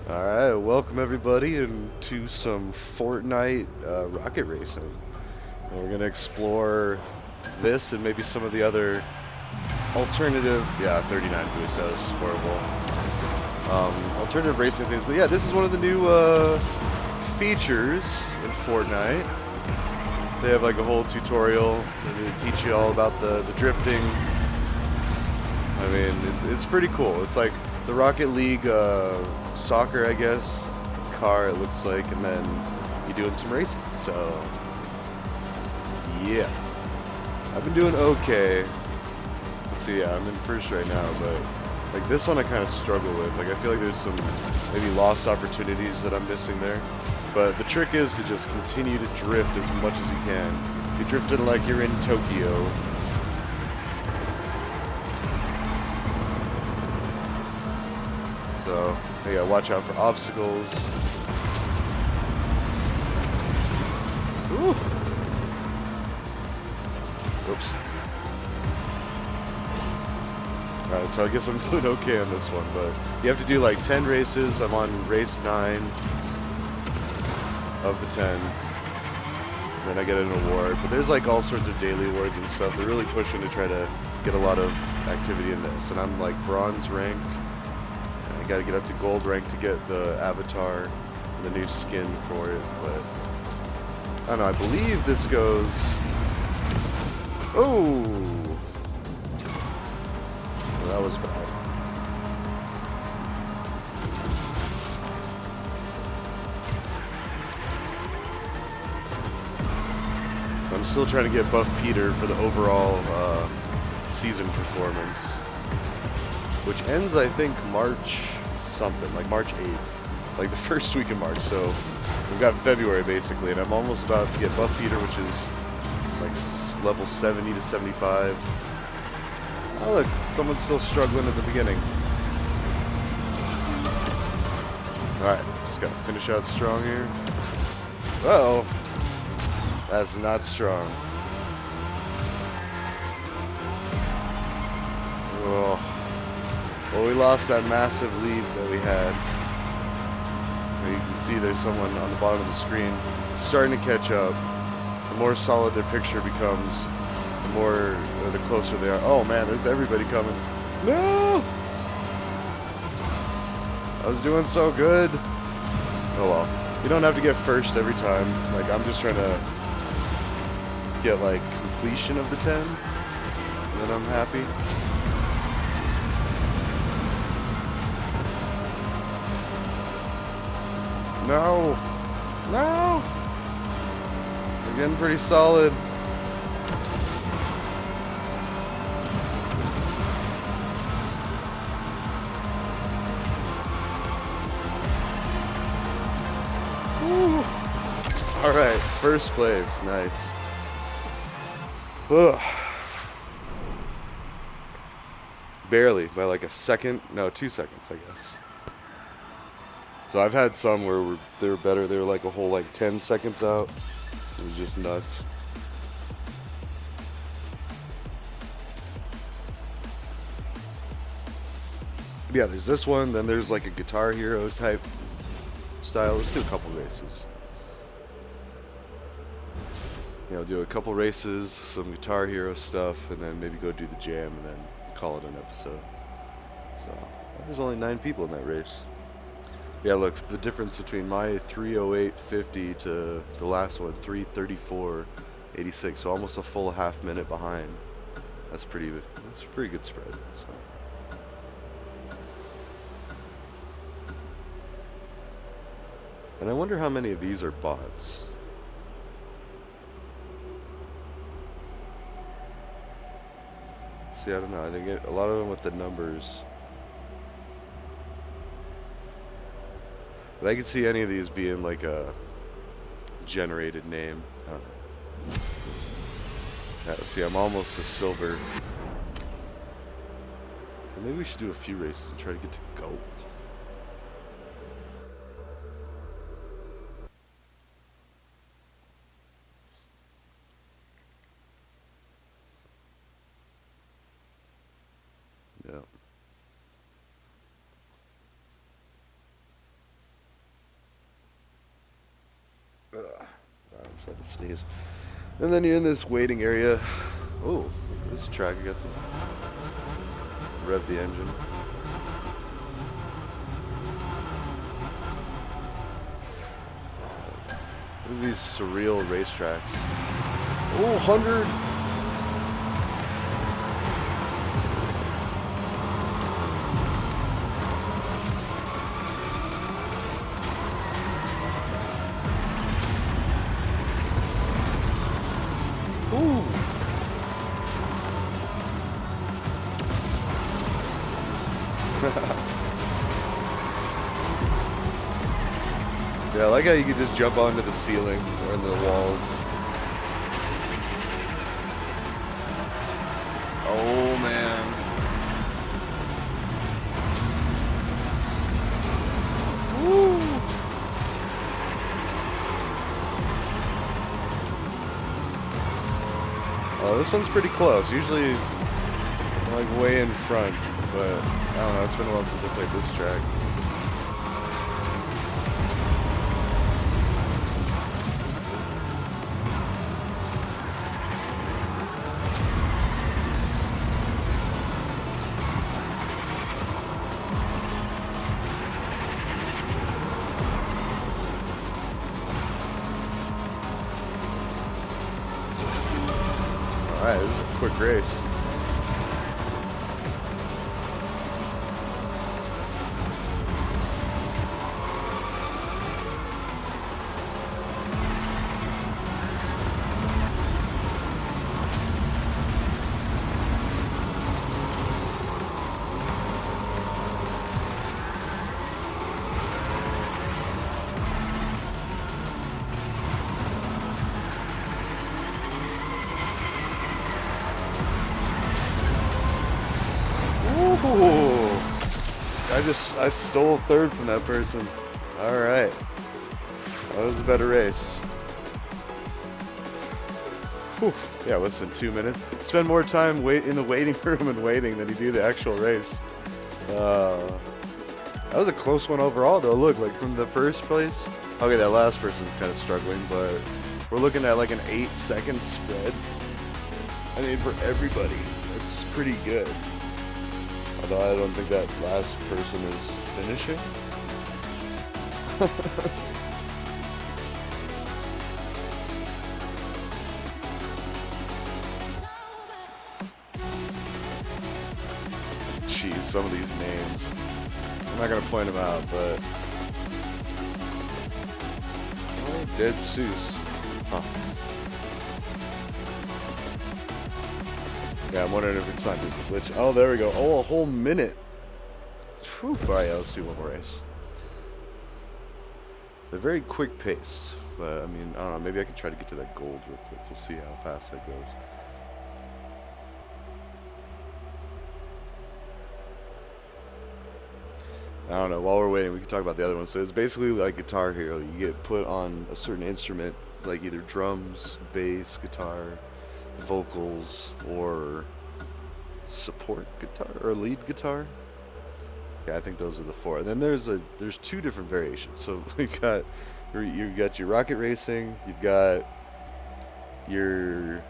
Alright, welcome everybody into some Fortnite rocket racing. And we're gonna explore this and maybe some of the other alternative, yeah, 39 boost, that was horrible. Alternative racing things, but yeah, this is one of the new features in Fortnite. They have like a whole tutorial and they teach you all about the drifting. I mean, it's pretty cool. It's like the Rocket League soccer, I guess, car it looks like, and then you're doing some racing. So, yeah, I've been doing okay. Let's see, yeah, I'm in first right now, but like this one I kind of struggle with. Like I feel like there's some maybe lost opportunities that I'm missing there. But the trick is to just continue to drift as much as you can. You're drifting like you're in Tokyo. So, yeah, watch out for obstacles. Ooh. Oops. Alright, so I guess I'm doing okay on this one, but you have to do like 10 races. I'm on race 9 of the 10. Then I get an award. But there's like all sorts of daily awards and stuff. They're really pushing to try to get a lot of activity in this. And I'm like bronze rank. I gotta get up to gold rank to get the avatar, the new skin for it, but I don't know, I believe this goes. Oh, well, that was bad. I'm still trying to get Buff Peter for the overall season performance, which ends, I think, March something, like March 8th, like the first week of March. So we've got February basically, and I'm almost about to get Buff Peter, which is like level 70 to 75. Oh look, someone's still struggling at the beginning. Alright, just gotta finish out strong here. Uh-oh. That's not strong. Oh. Well, we lost that massive lead that we had. You can see there's someone on the bottom of the screen starting to catch up. The more solid their picture becomes, the more, or the closer they are. Oh man, there's everybody coming. No! I was doing so good. Oh well. You don't have to get first every time. Like, I'm just trying to get, like, completion of the 10. And then I'm happy. No! No! We're getting pretty solid. Alright, first place. Nice. Ugh. Barely, by like a second. No, 2 seconds, I guess. So I've had some where they were better. They were like a whole like 10 seconds out. It was just nuts. Yeah, there's this one. Then there's like a Guitar Hero type style. Let's do a couple races. You know, do a couple races, some Guitar Hero stuff, and then maybe go do the jam and then call it an episode. So there's only 9 people in that race. Yeah, look, the difference between my 3:08:50 to the last one, 3:34:86, so almost a full half minute behind. That's a pretty good spread. So. And I wonder how many of these are bots. See, I don't know. I think a lot of them with the numbers. But I could see any of these being like a generated name. I don't know. Yeah, see, I'm almost a silver. Maybe we should do a few races and try to get to gold. Yeah. Try to sneeze. And then you're in this waiting area. Oh, this track got some. Rev the engine. Look at these surreal racetracks. Oh, 100. Ooh. Yeah, I like how you can just jump onto the ceiling or in the walls. Oh man. Woo. Oh, this one's pretty close. Usually, I'm like way in front, but I don't know. It's been a while since I played this track. All right, this is a quick race. Ooh. I stole third from that person. All right. That was a better race. Whew. Yeah, less than 2 minutes. Spend more time in the waiting room and waiting than you do the actual race. Uh, that was a close one overall, though. Look, like from the first place. Okay, that last person's kind of struggling, but we're looking at like an 8-second spread. I mean, for everybody, that's pretty good. Although I don't think that last person is finishing. Jeez, some of these names. I'm not gonna point them out, but oh, Dead Seuss. Huh. Yeah, I'm wondering if it's not just a glitch. Oh, there we go. Oh, a whole minute. Whew. All right, yeah, let's do one more race. They're very quick paced, but I mean, I don't know. Maybe I could try to get to that gold real quick. We'll see how fast that goes. I don't know. While we're waiting, we can talk about the other one. So it's basically like Guitar Hero. You get put on a certain instrument, like either drums, bass, guitar, vocals, or support guitar or lead guitar. Yeah, I think those are the four. And then there's two different variations. So you got your rocket racing, you've got your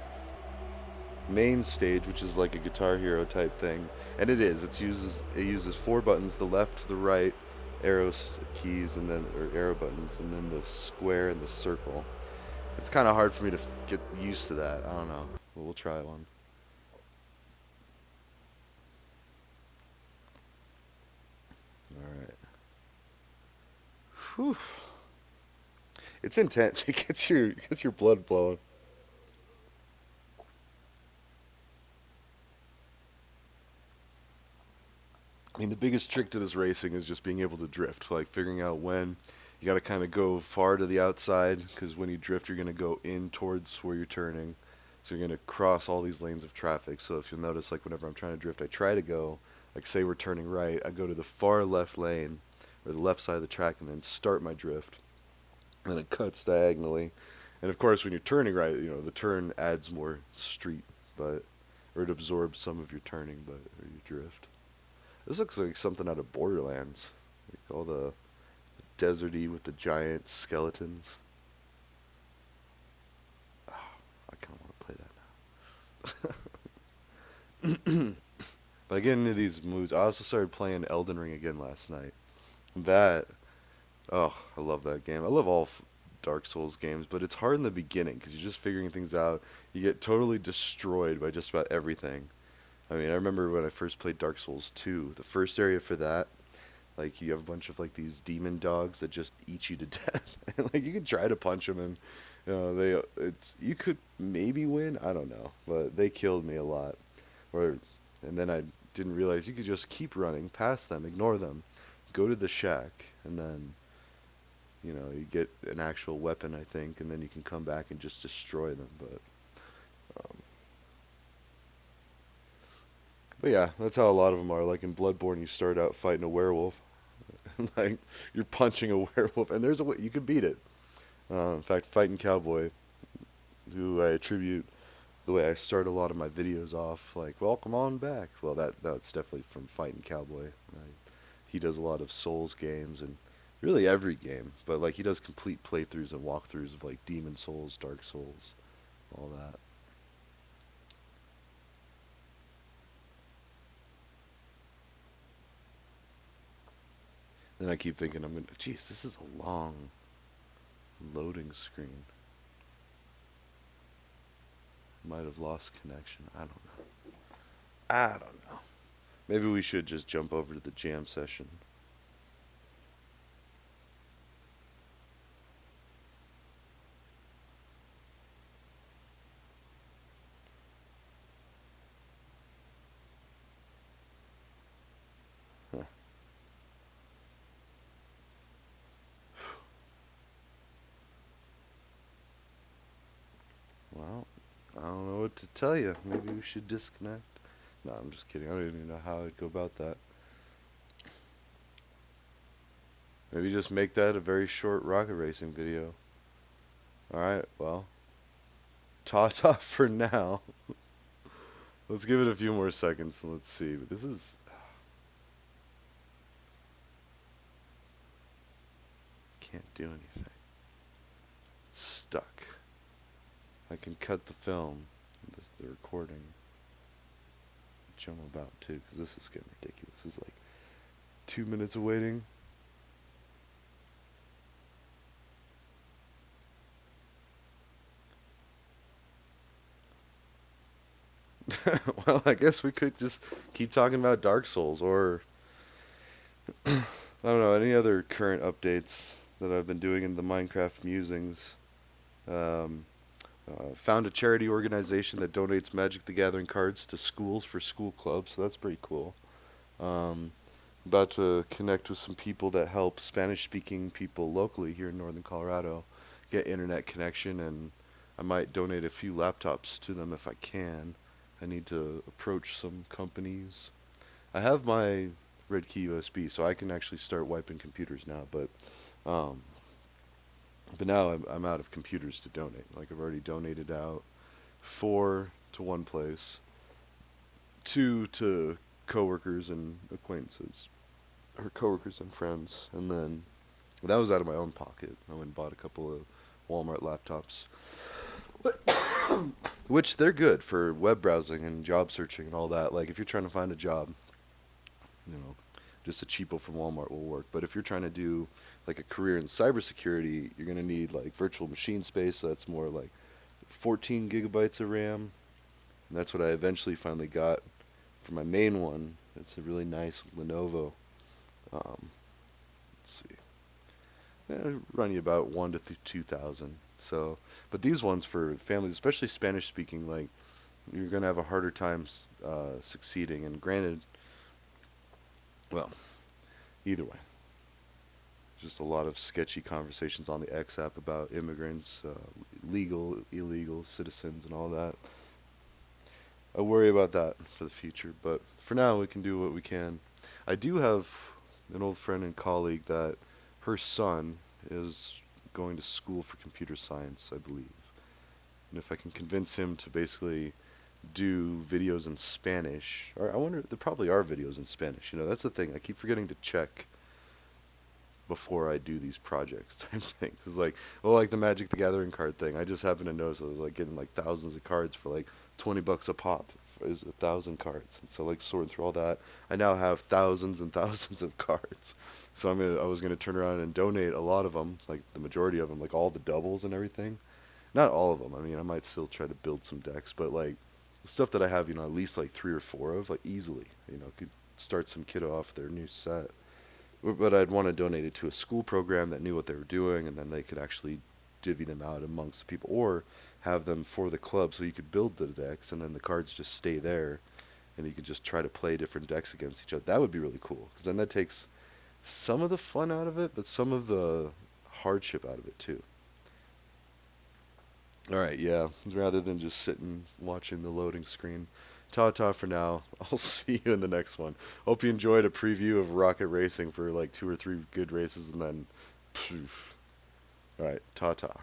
main stage, which is like a Guitar Hero type thing, and it uses four buttons: the left, the right, keys, and then or arrow buttons, and then the square and the circle. It's kind of hard for me to get used to that. I don't know. But we'll try one. All right. Whew. It's intense. It gets your blood flowing. I mean, the biggest trick to this racing is just being able to drift, like figuring out when you got to kind of go far to the outside, because when you drift, you're going to go in towards where you're turning. So you're going to cross all these lanes of traffic. So if you'll notice, like whenever I'm trying to drift, I try to go, like say we're turning right, I go to the far left lane or the left side of the track and then start my drift. And then it cuts diagonally. And of course, when you're turning right, the turn adds more street, but or it absorbs some of your turning, but or your drift. This looks like something out of Borderlands. Like all the deserty with the giant skeletons. I kind of want to play that now. But I get into these moods. I also started playing Elden Ring again last night. That, oh, I love that game. I love all Dark Souls games, but it's hard in the beginning because you're just figuring things out. You get totally destroyed by just about everything. I mean, I remember when I first played Dark Souls 2, the first area for that, like you have a bunch of like these demon dogs that just eat you to death. And like you could try to punch them and it's you could maybe win, I don't know, but they killed me a lot. Or and then I didn't realize you could just keep running past them, ignore them, go to the shack, and then you get an actual weapon, I think, and then you can come back and just destroy them. Um, but yeah, that's how a lot of them are. Like in Bloodborne, you start out fighting a werewolf, like you're punching a werewolf, and there's a way you can beat it. In fact, fighting cowboy, who I attribute the way I start a lot of my videos off, like "Welcome on back." Well, that's definitely from fighting cowboy. He does a lot of Souls games and really every game, but like he does complete playthroughs and walkthroughs of like Demon Souls, Dark Souls, all that. Then I keep thinking I'm gonna, geez, this is a long loading screen. Might have lost connection. I don't know. I don't know. Maybe we should just jump over to the jam session. Huh. Well, I don't know what to tell you. Maybe we should disconnect. No, I'm just kidding. I don't even know how I'd go about that. Maybe just make that a very short rocket racing video. Alright, well, ta-ta for now. Let's give it a few more seconds and let's see. But this is can't do anything. It's stuck. I can cut the film, the recording, which I'm about to, because this is getting ridiculous. This is like 2 minutes of waiting. Well, I guess we could just keep talking about Dark Souls, or I don't know, any other current updates that I've been doing in the Minecraft musings. Um, found a charity organization that donates Magic the Gathering cards to schools for school clubs, so that's pretty cool. Um, About to connect with some people that help Spanish-speaking people locally here in northern Colorado get internet connection, and I might donate a few laptops to them if I can. I need to approach some companies. I have my Red Key USB, so I can actually start wiping computers now, um, but now I'm out of computers to donate. Like I've already donated out four to one place, two to coworkers and acquaintances, or coworkers and friends, and then that was out of my own pocket. I went and bought a couple of Walmart laptops, which they're good for web browsing and job searching and all that. Like if you're trying to find a job, you know, just a cheapo from Walmart will work. But if you're trying to do like a career in cybersecurity, you're gonna need like virtual machine space. So that's more like 14 gigabytes of RAM, and that's what I eventually finally got for my main one. It's a really nice Lenovo. Um, let's see, run you about 1 to 2,000. So, but these ones for families, especially Spanish speaking, like you're gonna have a harder time succeeding. And granted, well, either way, just a lot of sketchy conversations on the X app about immigrants, legal, illegal citizens, and all that. I worry about that for the future, but for now, we can do what we can. I do have an old friend and colleague that her son is going to school for computer science, I believe. And if I can convince him to basically do videos in Spanish, or I wonder, there probably are videos in Spanish. That's the thing. I keep forgetting to check before I do these projects type thing. Cause like, well, like the Magic the Gathering card thing, I just happened to notice I was like getting like thousands of cards for like 20 bucks a pop. Is 1,000 cards, and so like sorting through all that, I now have thousands and thousands of cards. So I was gonna turn around and donate a lot of them, like the majority of them, like all the doubles and everything. Not all of them. I mean, I might still try to build some decks, but like the stuff that I have, at least like three or four of, like easily, could start some kiddo off their new set. But I'd want to donate it to a school program that knew what they were doing, and then they could actually divvy them out amongst the people, or have them for the club so you could build the decks, and then the cards just stay there, and you could just try to play different decks against each other. That would be really cool, because then that takes some of the fun out of it, but some of the hardship out of it too. All right, yeah, rather than just sitting watching the loading screen. Ta-ta for now. I'll see you in the next one. Hope you enjoyed a preview of Rocket Racing for like two or three good races, and then poof. All right, ta-ta.